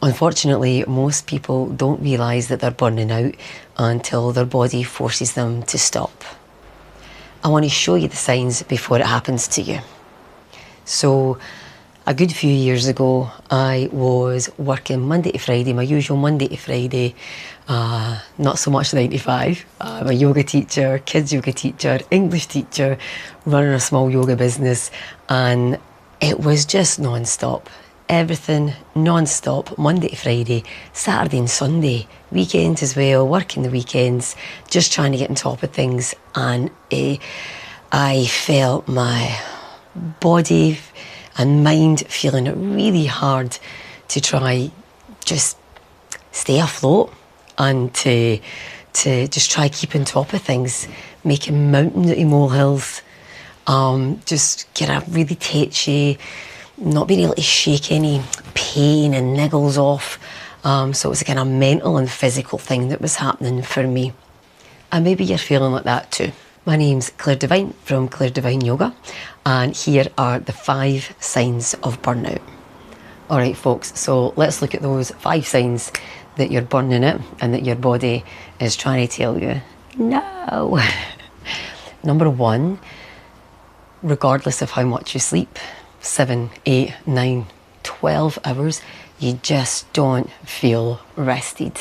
Unfortunately, most people don't realise that they're burning out until their body forces them to stop. I want to show you the signs before it happens to you. So, a good few years ago, I was working Monday to Friday, my usual Monday to Friday, not so much 9 to 5. I'm a yoga teacher, kids yoga teacher, English teacher, running a small yoga business, and it was just non-stop. Everything non-stop, Monday to Friday, Saturday and Sunday, weekends as well, working the weekends, just trying to get on top of things. And I felt my body and mind feeling it really hard to try just stay afloat and to just try keep on top of things, making mountains out of molehills, just get a really tetchy, not being able to shake any pain and niggles off. So it was a kind of mental and physical thing that was happening for me. And maybe you're feeling like that too. My name's Claire Devine from Clair Devine Yoga, and here are the 5 signs of burnout. All right, folks, so let's look at those 5 signs that you're burning it and that your body is trying to tell you, no. Number 1, regardless of how much you sleep, 7, 8, 9, 12 hours, you just don't feel rested.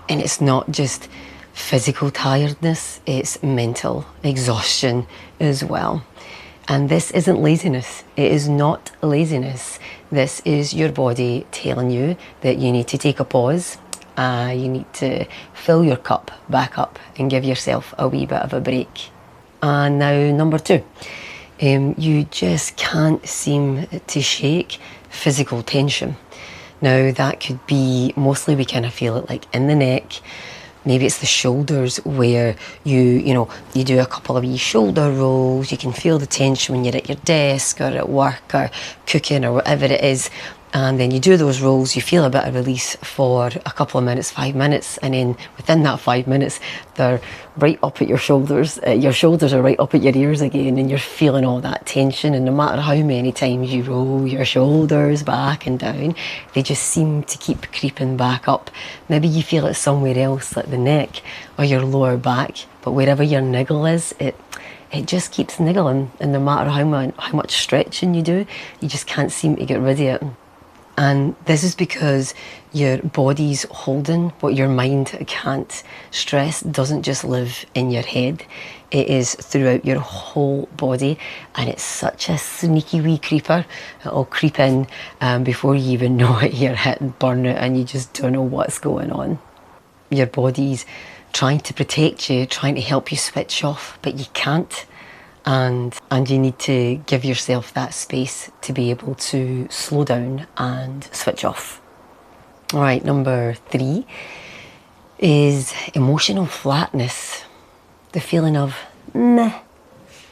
And it's not just physical tiredness, it's mental exhaustion as well. And this isn't laziness. It is not laziness. This is your body telling you that you need to take a pause. You need to fill your cup back up and give yourself a wee bit of a break. And now number 2, you just can't seem to shake physical tension. Now that could be, mostly we kind of feel it like in the neck. Maybe it's the shoulders where you do a couple of wee shoulder rolls. You can feel the tension when you're at your desk or at work or cooking or whatever it is. And then you do those rolls, you feel a bit of release for a couple of minutes, 5 minutes. And then within that 5 minutes, they're right up at your shoulders. Your shoulders are right up at your ears again, and you're feeling all that tension. And no matter how many times you roll your shoulders back and down, they just seem to keep creeping back up. Maybe you feel it somewhere else, like the neck or your lower back. But wherever your niggle is, it just keeps niggling. And no matter how much stretching you do, you just can't seem to get rid of it. And this is because your body's holding what your mind can't. Stress doesn't just live in your head. It is throughout your whole body, and it's such a sneaky wee creeper. It'll creep in before you even know it. You're hitting burnout and you just don't know what's going on. Your body's trying to protect you, trying to help you switch off, but you can't. And you need to give yourself that space to be able to slow down and switch off. All right, number 3 is emotional flatness. The feeling of meh.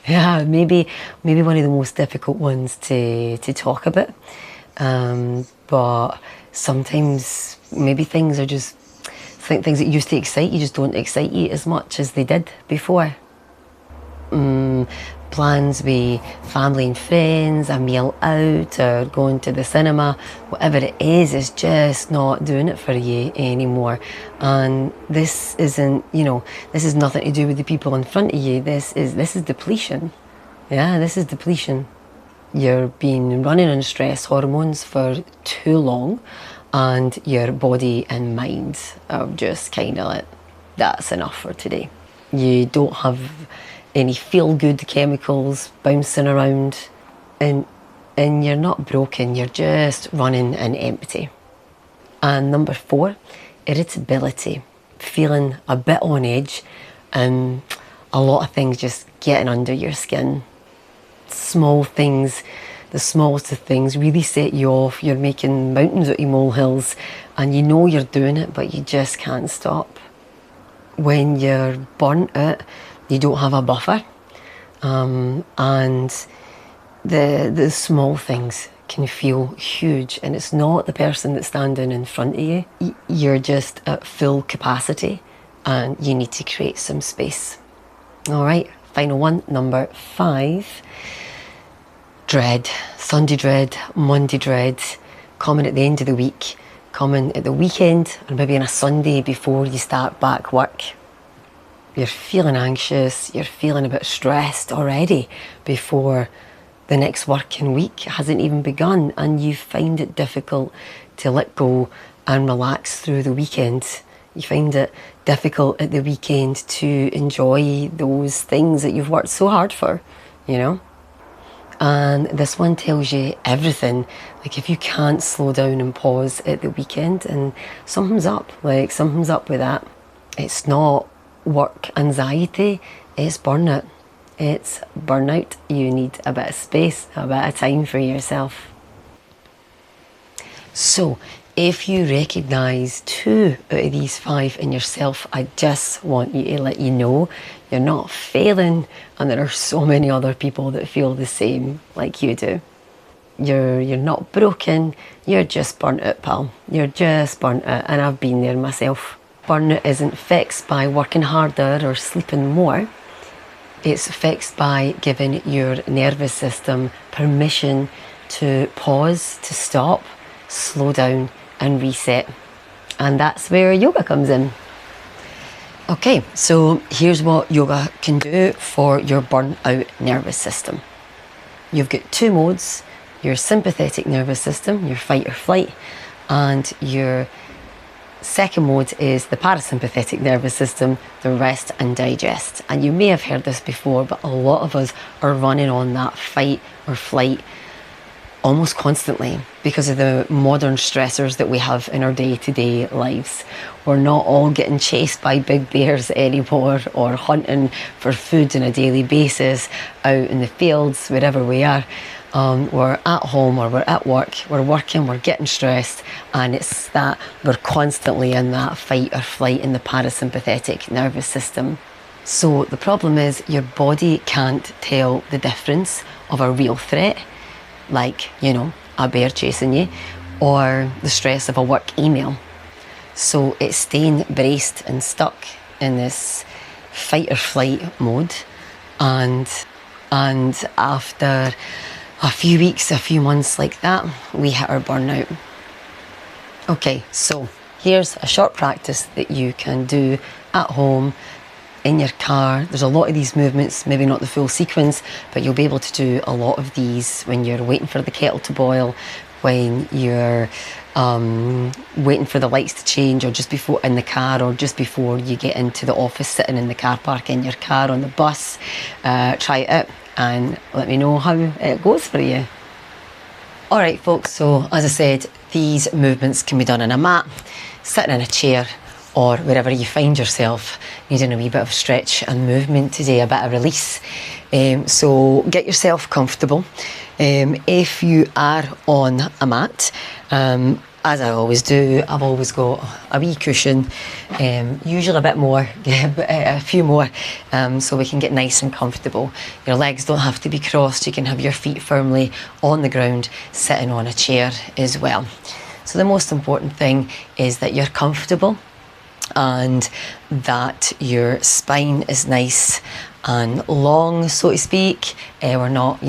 Yeah, maybe one of the most difficult ones to talk about. But sometimes maybe things are just, things that used to excite you just don't excite you as much as they did before. Plans with family and friends, a meal out or going to the cinema, whatever it is just not doing it for you anymore. And this isn't, this is nothing to do with the people in front of you. This is depletion. Yeah, this is depletion. You've been running on stress hormones for too long, and your body and mind are just kind of like, that's enough for today. You don't have any feel-good chemicals bouncing around, and you're not broken, you're just running on empty. And number 4, irritability, feeling a bit on edge and a lot of things just getting under your skin. Small things, the smallest of things really set you off. You're making mountains out of molehills and you know you're doing it, but you just can't stop. When you're burnt out, you don't have a buffer, and the small things can feel huge, and it's not the person that's standing in front of you. You're just at full capacity and you need to create some space. All right, final one, number 5, dread. Sunday dread, Monday dread, coming at the end of the week, coming at the weekend or maybe on a Sunday before you start back work. You're feeling anxious, you're feeling a bit stressed already before the next working week hasn't even begun, and you find it difficult to let go and relax through the weekend. You find it difficult at the weekend to enjoy those things that you've worked so hard for, you know? And this one tells you everything. Like, if you can't slow down and pause at the weekend, and something's up, with that. It's not work anxiety, it's burnout. It's burnout. You need a bit of space, a bit of time for yourself. So, if you recognise 2 out of these 5 in yourself, I just want you to let you know you're not failing, and there are so many other people that feel the same like you do. You're not broken, you're just burnt out, pal. You're just burnt out, and I've been there myself. Burnout isn't fixed by working harder or sleeping more. It's fixed by giving your nervous system permission to pause, to stop, slow down and reset. And that's where yoga comes in. Okay, so here's what yoga can do for your burnt out nervous system. You've got 2 modes, your sympathetic nervous system, your fight or flight, and your second mode is the parasympathetic nervous system, the rest and digest. And you may have heard this before, but a lot of us are running on that fight or flight almost constantly because of the modern stressors that we have in our day-to-day lives. We're not all getting chased by big bears anymore or hunting for food on a daily basis out in the fields, wherever we are. We're at home or we're at work, we're working, we're getting stressed, and it's that we're constantly in that fight or flight in the parasympathetic nervous system. So the problem is your body can't tell the difference of a real threat, like, you know, a bear chasing you, or the stress of a work email. So it's staying braced and stuck in this fight or flight mode, and after a few weeks, a few months like that, we hit our burnout. Okay, so here's a short practice that you can do at home, in your car. There's a lot of these movements, maybe not the full sequence, but you'll be able to do a lot of these when you're waiting for the kettle to boil, when you're waiting for the lights to change, or just before in the car, or just before you get into the office, sitting in the car park, in your car, on the bus. Try it out and let me know how it goes for you. Alright folks, so as I said, these movements can be done on a mat, sitting in a chair, or wherever you find yourself needing a wee bit of stretch and movement today, a bit of release. So get yourself comfortable. If you are on a mat, as I always do, I've always got a wee cushion, usually a bit more, a few more, so we can get nice and comfortable. Your legs don't have to be crossed, you can have your feet firmly on the ground, sitting on a chair as well. So the most important thing is that you're comfortable and that your spine is nice and long, so to speak. We're not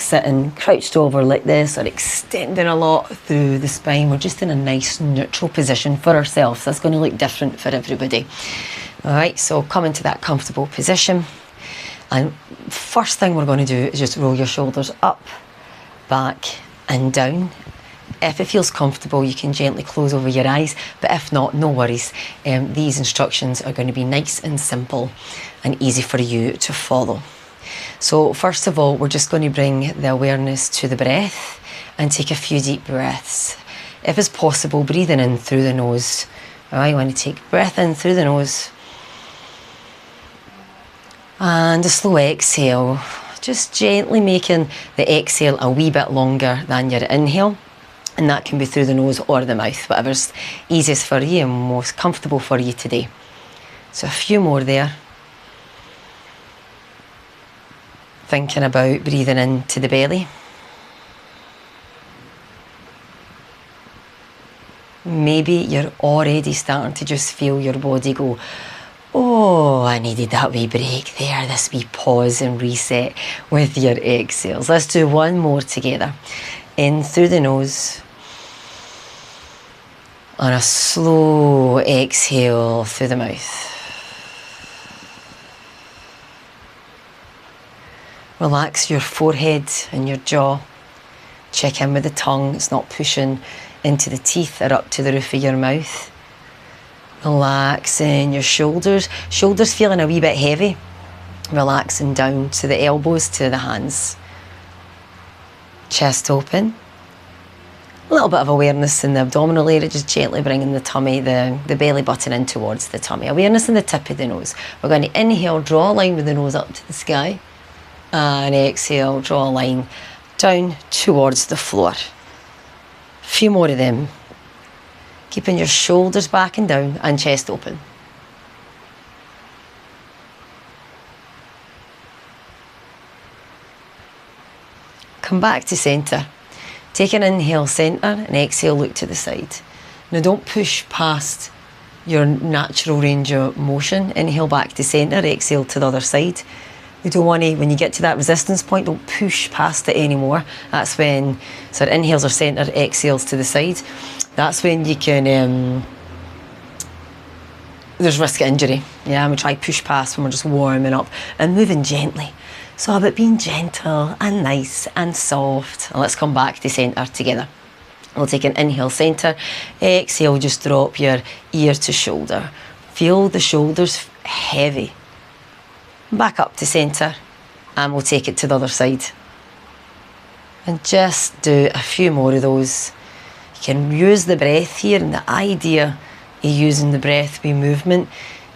sitting crouched over like this or extending a lot through the spine. We're just in a nice neutral position for ourselves. That's going to look different for everybody. All right, so come into that comfortable position, and first thing we're going to do is just roll your shoulders up, back and down. If it feels comfortable, you can gently close over your eyes, but if not, no worries. These instructions are going to be nice and simple and easy for you to follow. So first of all, we're just going to bring the awareness to the breath and take a few deep breaths. If it's possible, breathing in through the nose. All right, you want to take breath in through the nose and a slow exhale, just gently making the exhale a wee bit longer than your inhale. And that can be through the nose or the mouth, whatever's easiest for you and most comfortable for you today. So a few more there. Thinking about breathing into the belly. Maybe you're already starting to just feel your body go, oh, I needed that wee break there, this wee pause and reset with your exhales. Let's do one more together. In through the nose And a slow exhale through the mouth. Relax your forehead and your jaw. Check in with the tongue. It's not pushing into the teeth or up to the roof of your mouth. Relaxing your shoulders. Shoulders feeling a wee bit heavy. Relaxing down to the elbows, to the hands. Chest open. A little bit of awareness in the abdominal area, just gently bringing the tummy, the belly button in towards the tummy. Awareness in the tip of the nose. We're going to inhale, draw a line with the nose up to the sky. And exhale, draw a line down towards the floor. A few more of them. Keeping your shoulders back and down and chest open. Come back to centre. Take an inhale, centre, and exhale, look to the side. Now don't push past your natural range of motion. Inhale back to centre, exhale to the other side. You don't want to, when you get to that resistance point, don't push past it anymore. That's when, so inhales are centre, exhales to the side. That's when you can, there's risk of injury. Yeah, we try push past when we're just warming up and moving gently. So about being gentle and nice and soft. And let's come back to centre together. We'll take an inhale, centre. Exhale, just drop your ear to shoulder. Feel the shoulders heavy. Back up to centre, and we'll take it to the other side. And just do a few more of those. You can use the breath here, and the idea of using the breath with movement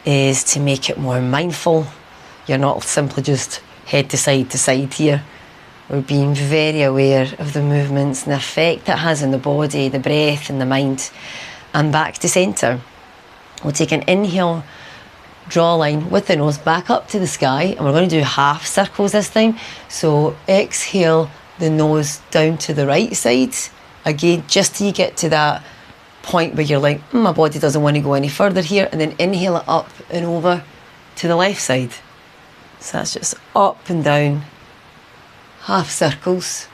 is to make it more mindful. You're not simply just head to side here. We're being very aware of the movements and the effect it has on the body, the breath and the mind. And back to centre. We'll take an inhale, draw a line with the nose back up to the sky, and we're going to do half circles this time. So exhale the nose down to the right side. Again, just till you get to that point where you're like, my body doesn't want to go any further here, and then inhale it up and over to the left side. So that's just up and down, half circles.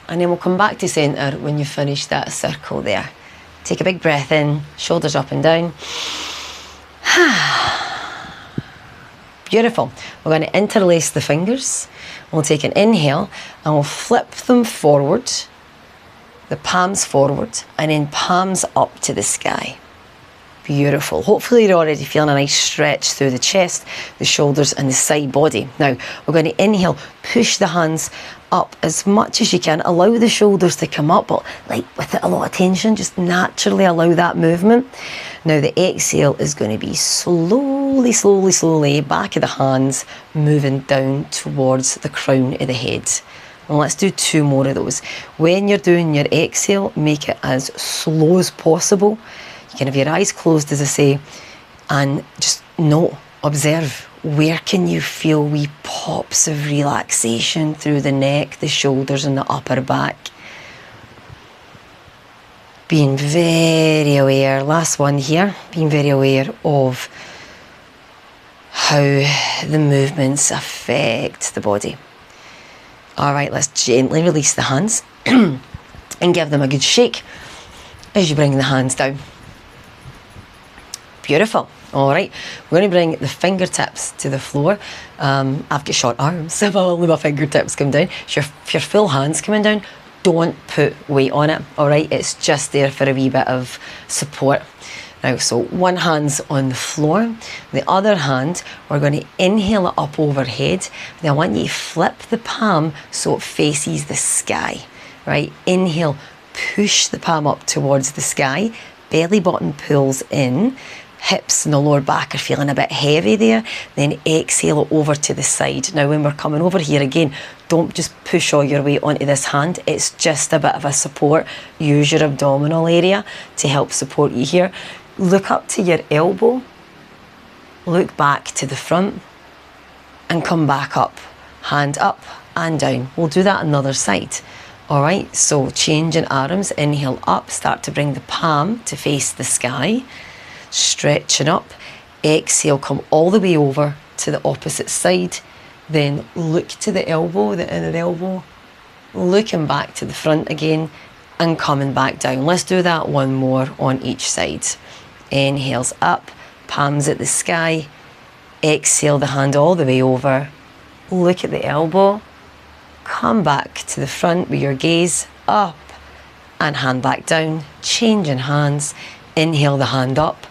And then we'll come back to centre when you finish that circle there. Take a big breath in, shoulders up and down. Beautiful. We're going to interlace the fingers. We'll take an inhale and we'll flip them forward, the palms forward, and then palms up to the sky. Beautiful. Hopefully you're already feeling a nice stretch through the chest, the shoulders and the side body. Now we're going to inhale, push the hands up as much as you can. Allow the shoulders to come up, but like with it a lot of tension, just naturally allow that movement. Now the exhale is going to be slowly, slowly, slowly, back of the hands, moving down towards the crown of the head. And let's do two more of those. When you're doing your exhale, make it as slow as possible. You can have your eyes closed, as I say, and just note, observe, where can you feel wee pops of relaxation through the neck, the shoulders and the upper back. Being very aware, last one here, being very aware of how the movements affect the body. All right, let's gently release the hands and give them a good shake as you bring the hands down. Beautiful. All right, we're going to bring the fingertips to the floor. I've got short arms, so only my fingertips come down. So if your full hands coming down, don't put weight on it. All right, it's just there for a wee bit of support. Now, so one hand's on the floor, the other hand, we're going to inhale it up overhead. Then I want you to flip the palm so it faces the sky, right? Inhale, push the palm up towards the sky, belly button pulls in, hips and the lower back are feeling a bit heavy there. Then exhale it over to the side. Now, when we're coming over here again, don't just push all your weight onto this hand. It's just a bit of a support. Use your abdominal area to help support you here. Look up to your elbow, look back to the front and come back up. Hand up and down. We'll do that on the other side. All right, so changing arms, inhale up, start to bring the palm to face the sky. Stretching up, exhale, come all the way over to the opposite side. Then look to the elbow, the inner elbow, looking back to the front again and coming back down. Let's do that one more on each side. Inhales up, palms at the sky. Exhale the hand all the way over. Look at the elbow. Come back to the front with your gaze up and hand back down. Changing hands. Inhale the hand up.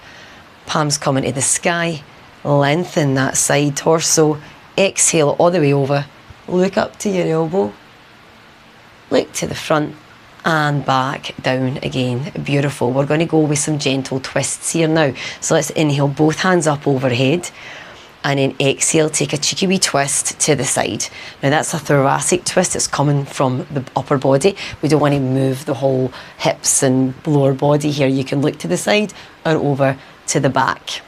Palms coming to the sky. Lengthen that side torso. Exhale all the way over. Look up to your elbow. Look to the front and back down again. Beautiful. We're going to go with some gentle twists here now. So let's inhale both hands up overhead. And then exhale, take a cheeky wee twist to the side. Now that's a thoracic twist. It's coming from the upper body. We don't want to move the whole hips and lower body here. You can look to the side or over to the back.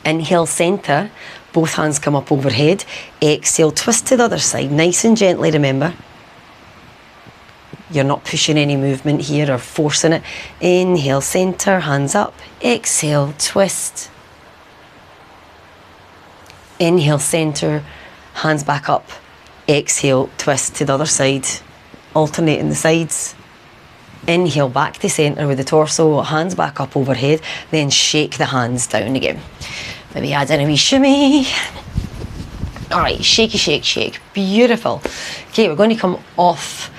Inhale, center. Both hands come up overhead. Exhale, twist to the other side. Nice and gently, remember. You're not pushing any movement here or forcing it. Inhale, center, hands up. Exhale, twist. Inhale, center, hands back up. Exhale, twist to the other side. Alternating the sides. Inhale, back to center with the torso, hands back up overhead. Then shake the hands down again. Maybe add in a wee shimmy. All right, shaky, shake, shake. Beautiful. Okay, we're going to come off.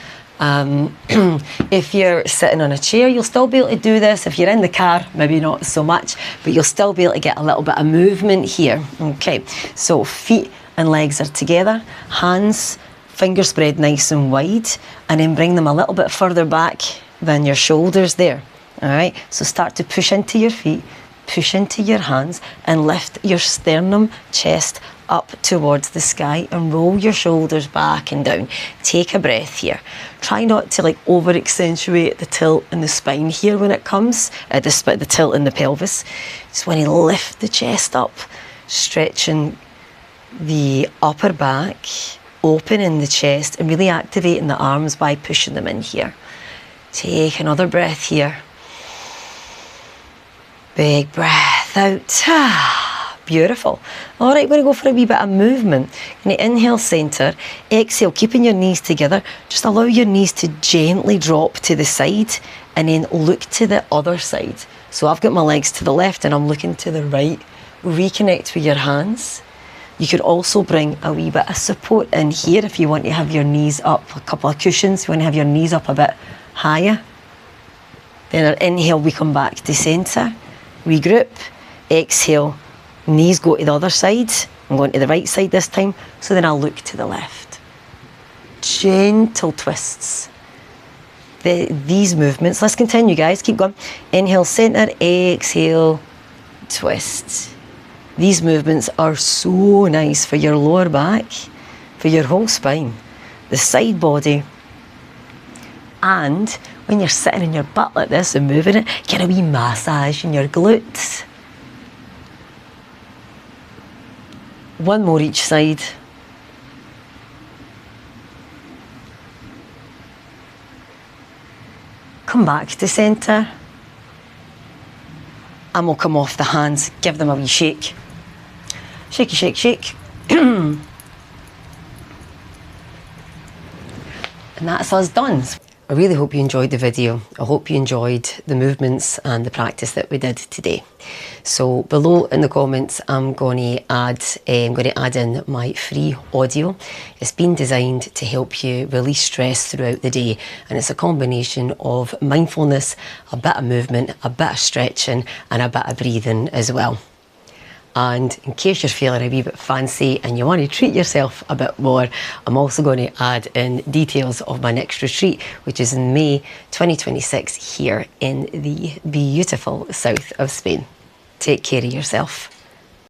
If you're sitting on a chair, you'll still be able to do this. If you're in the car, maybe not so much, but you'll still be able to get a little bit of movement here. Okay, so feet and legs are together, hands, fingers spread nice and wide, and then bring them a little bit further back than your shoulders there. All right, so start to push into your feet, push into your hands, and lift your sternum, chest up towards the sky and roll your shoulders back and down. Take a breath here. Try not to like over accentuate the tilt in the spine here when it comes, the tilt in the pelvis. Just want to lift the chest up, stretching the upper back, opening the chest and really activating the arms by pushing them in here. Take another breath here. Big breath out. Beautiful. All right, we're going to go for a wee bit of movement. Going to inhale, center. Exhale, keeping your knees together. Just allow your knees to gently drop to the side and then look to the other side. So I've got my legs to the left and I'm looking to the right. Reconnect with your hands. You could also bring a wee bit of support in here if you want to have your knees up, a couple of cushions. You want to have your knees up a bit higher. Then our inhale, we come back to center. Regroup. Exhale. Knees go to the other side. I'm going to the right side this time. So then I'll look to the left. Gentle twists. These movements. Let's continue, guys. Keep going. Inhale, center. Exhale, twist. These movements are so nice for your lower back, for your whole spine, the side body. And when you're sitting in your butt like this and moving it, get a wee massage in your glutes. One more each side. Come back to centre. And we'll come off the hands, give them a wee shake. Shaky, shake, shake. And that's us done. I really hope you enjoyed the video. I hope you enjoyed the movements and the practice that we did today. So below in the comments, I'm going to add in my free audio. It's been designed to help you release stress throughout the day, and it's a combination of mindfulness, a bit of movement, a bit of stretching, and a bit of breathing as well. And in case you're feeling a wee bit fancy and you want to treat yourself a bit more, I'm also going to add in details of my next retreat, which is in May 2026 here in the beautiful south of Spain. Take care of yourself.